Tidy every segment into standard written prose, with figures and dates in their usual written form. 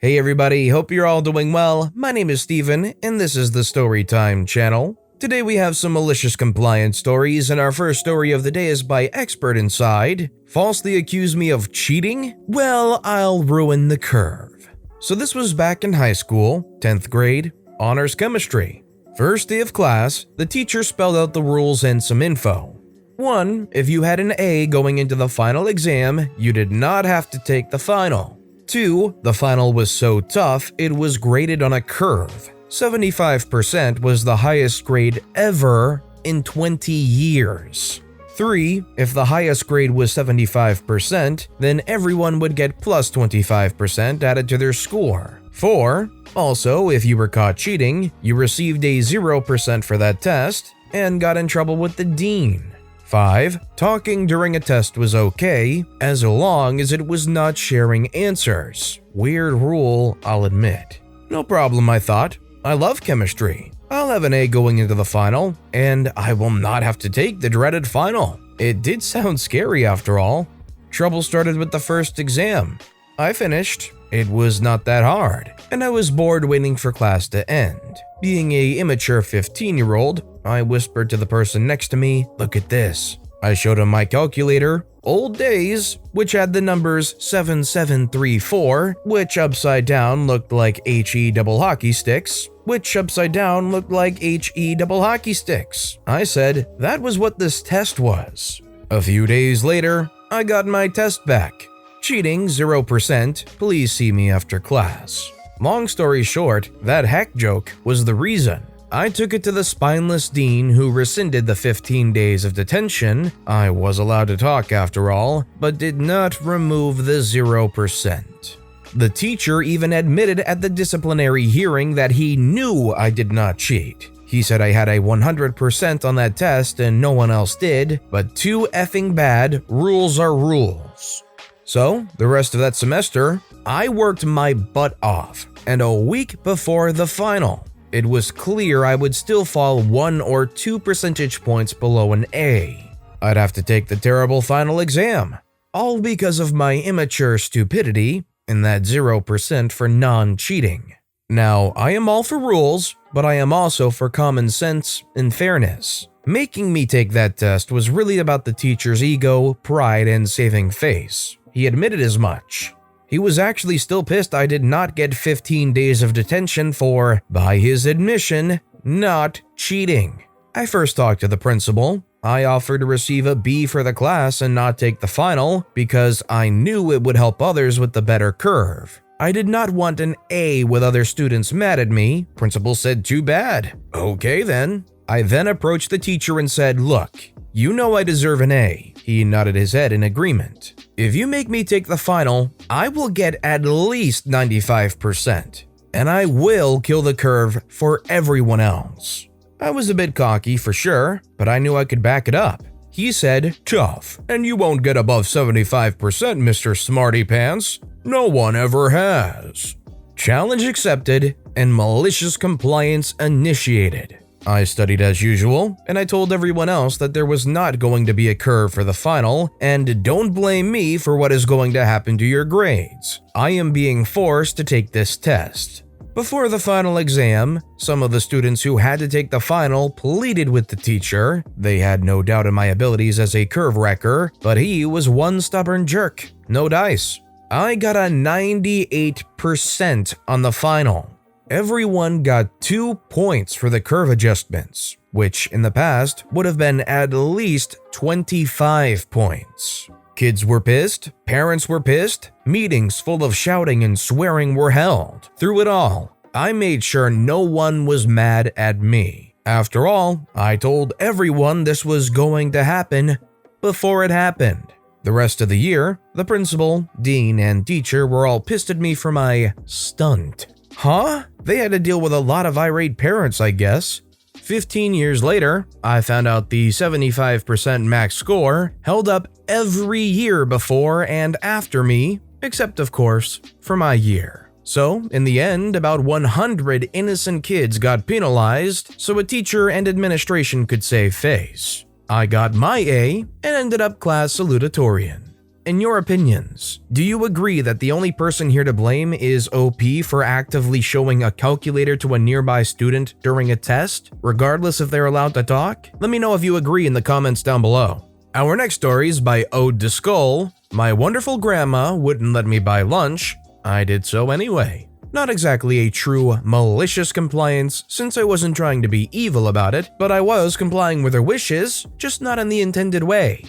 Hey everybody, hope you're all doing well. My name is Steven, and this is the Storytime channel. Today we have some malicious compliance stories, and our first story of the day is by Expert Inside. Falsely accuse me of cheating? Well, I'll ruin the curve. So this was back in high school, 10th grade, honors chemistry. First day of class, the teacher spelled out the rules and some info. 1. If you had an A going into the final exam, you did not have to take the final. 2. The final was so tough, it was graded on a curve. 75% was the highest grade ever in 20 years. 3. If the highest grade was 75%, then everyone would get plus 25% added to their score. 4. Also, if you were caught cheating, you received a 0% for that test and got in trouble with the dean. 5. Talking during a test was okay, as long as it was not sharing answers. Weird rule, I'll admit. No problem, I thought. I love chemistry. I'll have an A going into the final, and I will not have to take the dreaded final. It did sound scary after all. Trouble started with the first exam. I finished. It was not that hard, and I was bored waiting for class to end. Being a immature 15-year-old, I whispered to the person next to me, "Look at this." I showed him my calculator, old days, which had the numbers 7734, which upside down looked like HE double hockey sticks, which upside down looked like HE double hockey sticks. I said that was what this test was. A few days later, I got my test back. Cheating 0%, please see me after class. Long story short, that hack joke was the reason. I took it to the spineless dean who rescinded the 15 days of detention. I was allowed to talk after all, but did not remove the 0%. The teacher even admitted at the disciplinary hearing that he knew I did not cheat. He said I had a 100% on that test and no one else did, but too effing bad, rules are rules. So, the rest of that semester, I worked my butt off, and a week before the final, it was clear I would still fall 1 or 2 percentage points below an A. I'd have to take the terrible final exam, all because of my immature stupidity and that 0% for non-cheating. Now, I am all for rules, but I am also for common sense and fairness. Making me take that test was really about the teacher's ego, pride, and saving face. He admitted as much. He was actually still pissed I did not get 15 days of detention for, by his admission, not cheating. I first talked to the principal. I offered to receive a B for the class and not take the final because I knew it would help others with the better curve. I did not want an A with other students mad at me. Principal said too bad. Okay then. I then approached the teacher and said, "Look, you know I deserve an A." He nodded his head in agreement. "If you make me take the final, I will get at least 95%, and I will kill the curve for everyone else." I was a bit cocky for sure, but I knew I could back it up. He said, "Tough, and you won't get above 75%, Mr. Smarty Pants. No one ever has." Challenge accepted and malicious compliance initiated. I studied as usual, and I told everyone else that there was not going to be a curve for the final, and don't blame me for what is going to happen to your grades. I am being forced to take this test. Before the final exam, some of the students who had to take the final pleaded with the teacher. They had no doubt in my abilities as a curve wrecker, but he was one stubborn jerk. No dice. I got a 98% on the final. Everyone got 2 points for the curve adjustments, which in the past would have been at least 25 points. Kids were pissed, parents were pissed, meetings full of shouting and swearing were held. Through it all, I made sure no one was mad at me. After all, I told everyone this was going to happen before it happened. The rest of the year, the principal, dean, and teacher were all pissed at me for my stunt. Huh? They had to deal with a lot of irate parents, I guess. 15 years later, I found out the 75% max score held up every year before and after me, except of course, for my year. So, in the end, about 100 innocent kids got penalized so a teacher and administration could save face. I got my A and ended up class salutatorian. in your opinions, do you agree that the only person here to blame is OP for actively showing a calculator to a nearby student during a test, regardless if they're allowed to talk? Let me know if you agree in the comments down below. Our next story is by Ode to Skull. My wonderful grandma wouldn't let me buy lunch. I did so anyway. Not exactly a true malicious compliance, since I wasn't trying to be evil about it, but I was complying with her wishes, just not in the intended way.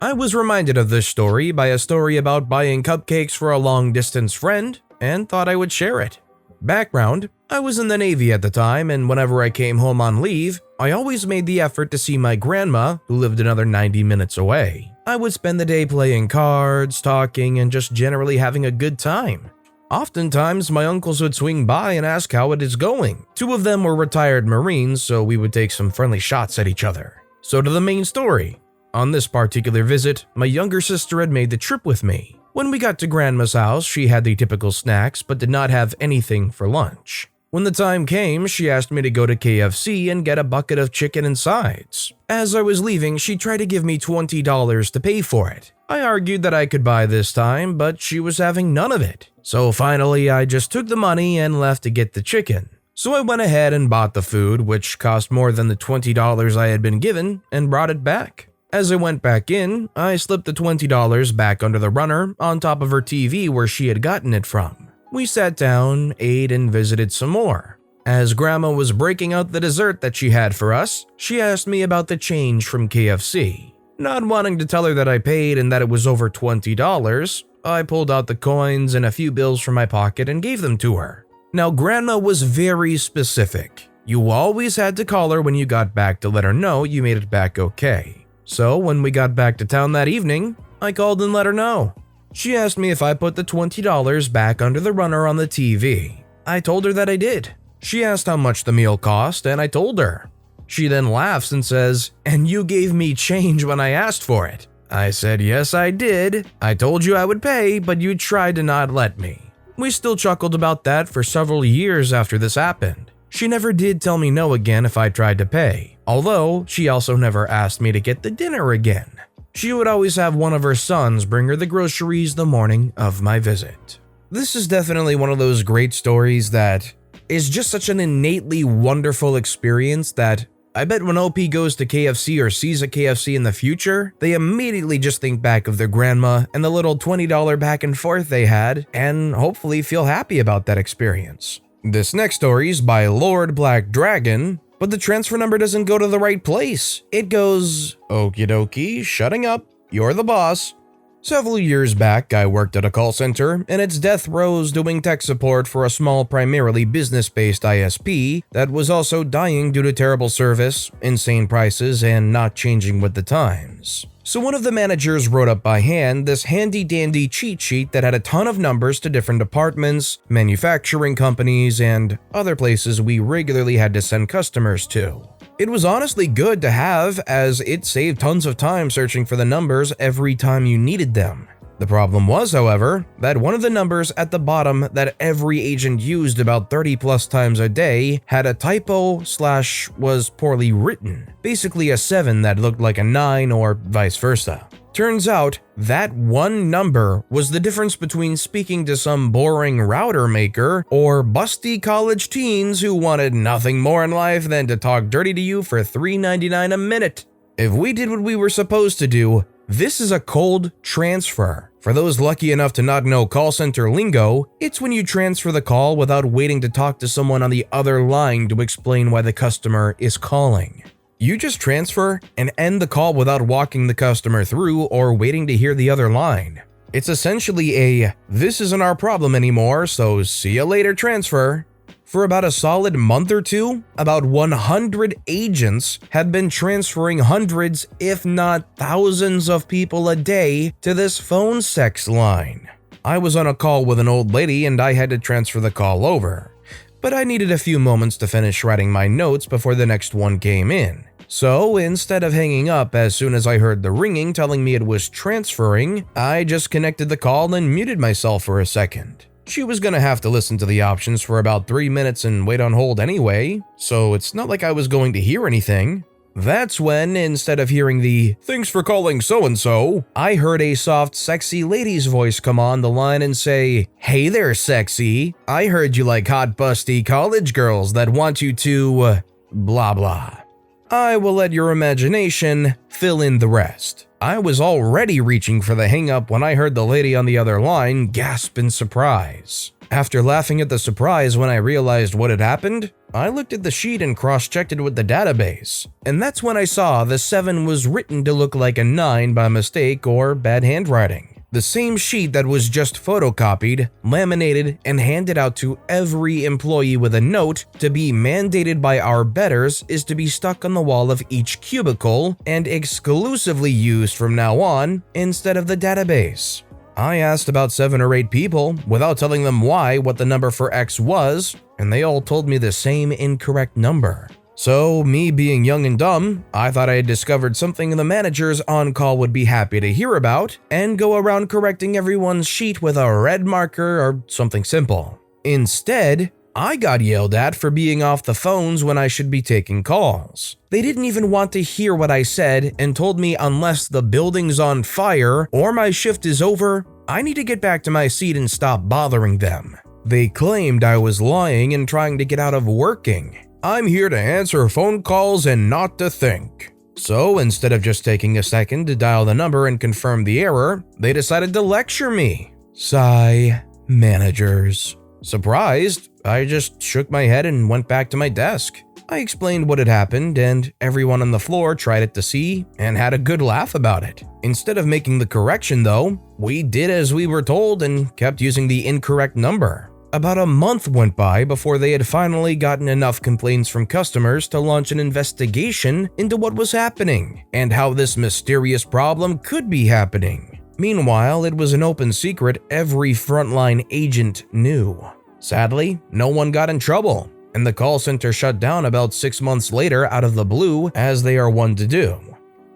I was reminded of this story by a story about buying cupcakes for a long-distance friend, and thought I would share it. Background: I was in the Navy at the time, and whenever I came home on leave, I always made the effort to see my grandma, who lived another 90 minutes away. I would spend the day playing cards, talking, and just generally having a good time. Oftentimes, my uncles would swing by and ask how it is going. Two of them were retired Marines, so we would take some friendly shots at each other. So to the main story. On this particular visit, my younger sister had made the trip with me. When we got to Grandma's house, she had the typical snacks but did not have anything for lunch. When the time came, she asked me to go to KFC and get a bucket of chicken and sides. As I was leaving, she tried to give me $20 to pay for it. I argued that I could buy this time, but she was having none of it. So finally, I just took the money and left to get the chicken. So I went ahead and bought the food, which cost more than the $20 I had been given, and brought it back. As I went back in, I slipped the $20 back under the runner on top of her TV where she had gotten it from. We sat down, ate, and visited some more. As Grandma was breaking out the dessert that she had for us, she asked me about the change from KFC. Not wanting to tell her that I paid and that it was over $20, I pulled out the coins and a few bills from my pocket and gave them to her. Now, Grandma was very specific. You always had to call her when you got back to let her know you made it back okay. So when we got back to town that evening, I called and let her know. She asked me if I put the $20 back under the runner on the TV. I told her that I did. She asked how much the meal cost, and I told her. She then laughs and says, "And you gave me change when I asked for it." I said, "Yes, I did. I told you I would pay, but you tried to not let me." We still chuckled about that for several years after this happened. She never did tell me no again if I tried to pay, although she also never asked me to get the dinner again. She would always have one of her sons bring her the groceries the morning of my visit. This is definitely one of those great stories that is just such an innately wonderful experience that I bet when OP goes to KFC or sees a KFC in the future, they immediately just think back of their grandma and the little $20 back and forth they had, and hopefully feel happy about that experience. This next story is by Lord Black Dragon, but the transfer number doesn't go to the right place. It goes, "Okie dokie, shutting up, you're the boss." Several years back, I worked at a call center, and its death rows doing tech support for a small, primarily business-based ISP that was also dying due to terrible service, insane prices, and not changing with the times. So one of the managers wrote up by hand this handy-dandy cheat sheet that had a ton of numbers to different departments, manufacturing companies, and other places we regularly had to send customers to. It was honestly good to have, as it saved tons of time searching for the numbers every time you needed them. The problem was, however, that one of the numbers at the bottom that every agent used about 30 plus times a day had a typo / was poorly written, basically a 7 that looked like a 9 or vice versa. Turns out, that one number was the difference between speaking to some boring router maker or busty college teens who wanted nothing more in life than to talk dirty to you for $3.99 a minute. If we did what we were supposed to do, this is a cold transfer. For those lucky enough to not know call center lingo, it's when you transfer the call without waiting to talk to someone on the other line to explain why the customer is calling. You just transfer and end the call without walking the customer through or waiting to hear the other line. It's essentially a "this isn't our problem anymore, so see you later" transfer. For about a solid month or two, about 100 agents had been transferring hundreds, if not thousands of people a day to this phone sex line. I was on a call with an old lady and I had to transfer the call over. But I needed a few moments to finish writing my notes before the next one came in. So instead of hanging up as soon as I heard the ringing telling me it was transferring, I just connected the call and muted myself for a second. She was gonna have to listen to the options for about 3 minutes and wait on hold anyway, so it's not like I was going to hear anything. That's when, instead of hearing the "thanks for calling so-and-so," I heard a soft, sexy lady's voice come on the line and say, "Hey there, sexy. I heard you like hot, busty college girls that want you to, blah blah." I will let your imagination fill in the rest. I was already reaching for the hang-up when I heard the lady on the other line gasp in surprise. After laughing at the surprise when I realized what had happened, I looked at the sheet and cross-checked it with the database, and that's when I saw the 7 was written to look like a 9 by mistake or bad handwriting. The same sheet that was just photocopied, laminated, and handed out to every employee with a note to be mandated by our betters is to be stuck on the wall of each cubicle and exclusively used from now on instead of the database. I asked about 7 or 8 people without telling them why what the number for X was, and they all told me the same incorrect number. So, me being young and dumb, I thought I had discovered something the managers on call would be happy to hear about and go around correcting everyone's sheet with a red marker or something simple. Instead, I got yelled at for being off the phones when I should be taking calls. They didn't even want to hear what I said and told me unless the building's on fire or my shift is over, I need to get back to my seat and stop bothering them. They claimed I was lying and trying to get out of working. I'm here to answer phone calls and not to think. So instead of just taking a second to dial the number and confirm the error, they decided to lecture me. Sigh, managers. Surprised, I just shook my head and went back to my desk. I explained what had happened, and everyone on the floor tried it to see and had a good laugh about it. Instead of making the correction though, we did as we were told and kept using the incorrect number. About a month went by before they had finally gotten enough complaints from customers to launch an investigation into what was happening and how this mysterious problem could be happening. Meanwhile, it was an open secret every frontline agent knew. Sadly, no one got in trouble, and the call center shut down about 6 months later out of the blue, as they are wont to do.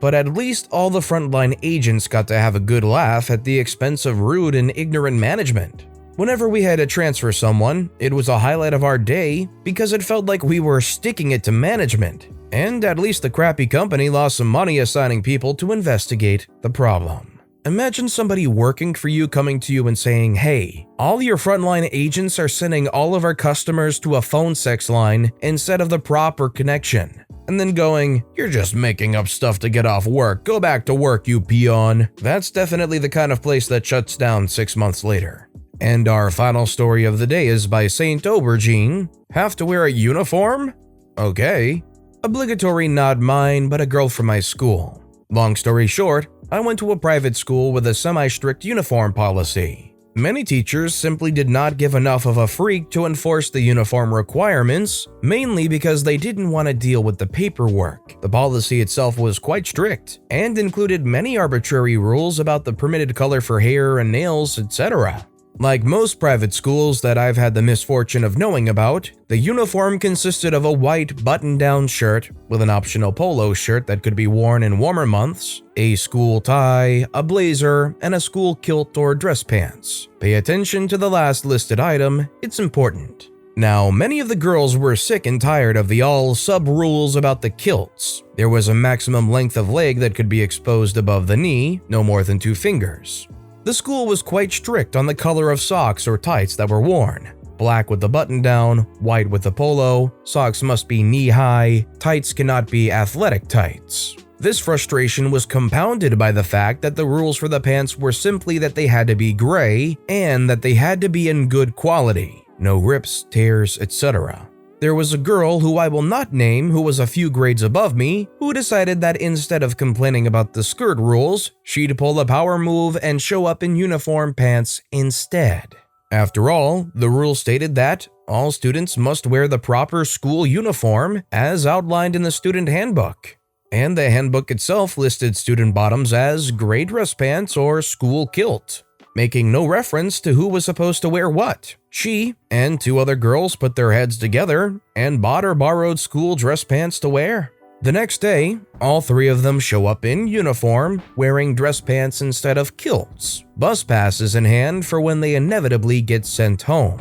But at least all the frontline agents got to have a good laugh at the expense of rude and ignorant management. Whenever we had to transfer someone, it was a highlight of our day because it felt like we were sticking it to management, and at least the crappy company lost some money assigning people to investigate the problem. Imagine somebody working for you coming to you and saying, "Hey, all your frontline agents are sending all of our customers to a phone sex line instead of the proper connection." And then going, "You're just making up stuff to get off work, go back to work, you peon." That's definitely the kind of place that shuts down 6 months later. And our final story of the day is by Saint Aubergine. Have to wear a uniform? Okay. Obligatory, not mine, but a girl from my school. Long story short, I went to a private school with a semi-strict uniform policy. Many teachers simply did not give enough of a freak to enforce the uniform requirements, mainly because they didn't want to deal with the paperwork. The policy itself was quite strict and included many arbitrary rules about the permitted color for hair and nails, etc. Like most private schools that I've had the misfortune of knowing about, the uniform consisted of a white button-down shirt with an optional polo shirt that could be worn in warmer months, a school tie, a blazer, and a school kilt or dress pants. Pay attention to the last listed item, it's important. Now, many of the girls were sick and tired of the all-sub rules about the kilts. There was a maximum length of leg that could be exposed above the knee, no more than 2 fingers. The school was quite strict on the color of socks or tights that were worn. Black with the button down, white with the polo, socks must be knee-high, tights cannot be athletic tights. This frustration was compounded by the fact that the rules for the pants were simply that they had to be gray and that they had to be in good quality, no rips, tears, etc. There was a girl who I will not name who was a few grades above me who decided that instead of complaining about the skirt rules, she'd pull a power move and show up in uniform pants instead. After all, the rule stated that all students must wear the proper school uniform as outlined in the student handbook. And the handbook itself listed student bottoms as gray dress pants or school kilt, making no reference to who was supposed to wear what. She and 2 other girls put their heads together and bought or borrowed school dress pants to wear. The next day, all 3 of them show up in uniform, wearing dress pants instead of kilts, bus passes in hand for when they inevitably get sent home.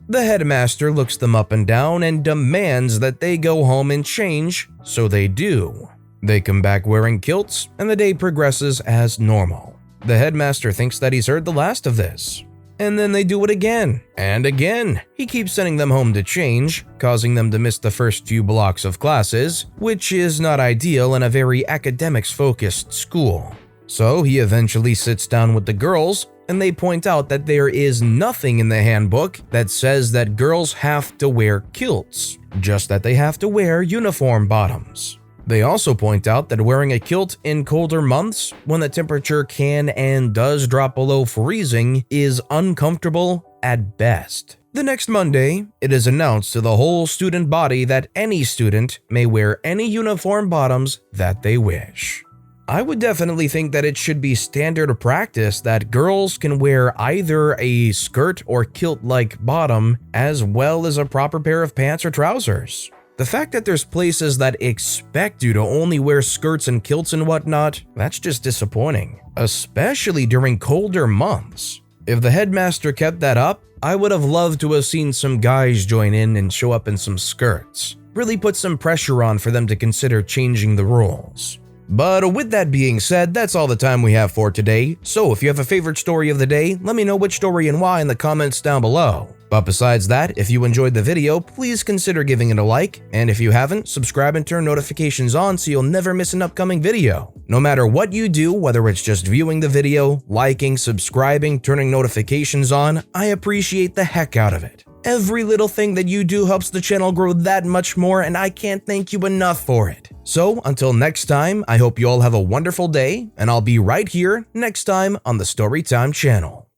The headmaster looks them up and down and demands that they go home and change, so they do. They come back wearing kilts, and the day progresses as normal. The headmaster thinks that he's heard the last of this. And then they do it again, and again. He keeps sending them home to change, causing them to miss the first few blocks of classes, which is not ideal in a very academics-focused school. So he eventually sits down with the girls, and they point out that there is nothing in the handbook that says that girls have to wear kilts, just that they have to wear uniform bottoms. They also point out that wearing a kilt in colder months, when the temperature can and does drop below freezing, is uncomfortable at best. The next Monday, it is announced to the whole student body that any student may wear any uniform bottoms that they wish. I would definitely think that it should be standard practice that girls can wear either a skirt or kilt-like bottom as well as a proper pair of pants or trousers. The fact that there's places that expect you to only wear skirts and kilts and whatnot, that's just disappointing, especially during colder months. If the headmaster kept that up, I would have loved to have seen some guys join in and show up in some skirts. Really put some pressure on for them to consider changing the rules. But with that being said, that's all the time we have for today. So if you have a favorite story of the day, let me know which story and why in the comments down below. But besides that, if you enjoyed the video, please consider giving it a like, and if you haven't, subscribe and turn notifications on so you'll never miss an upcoming video. No matter what you do, whether it's just viewing the video, liking, subscribing, turning notifications on, I appreciate the heck out of it. Every little thing that you do helps the channel grow that much more, and I can't thank you enough for it. So until next time, I hope you all have a wonderful day, and I'll be right here next time on the Storytime channel.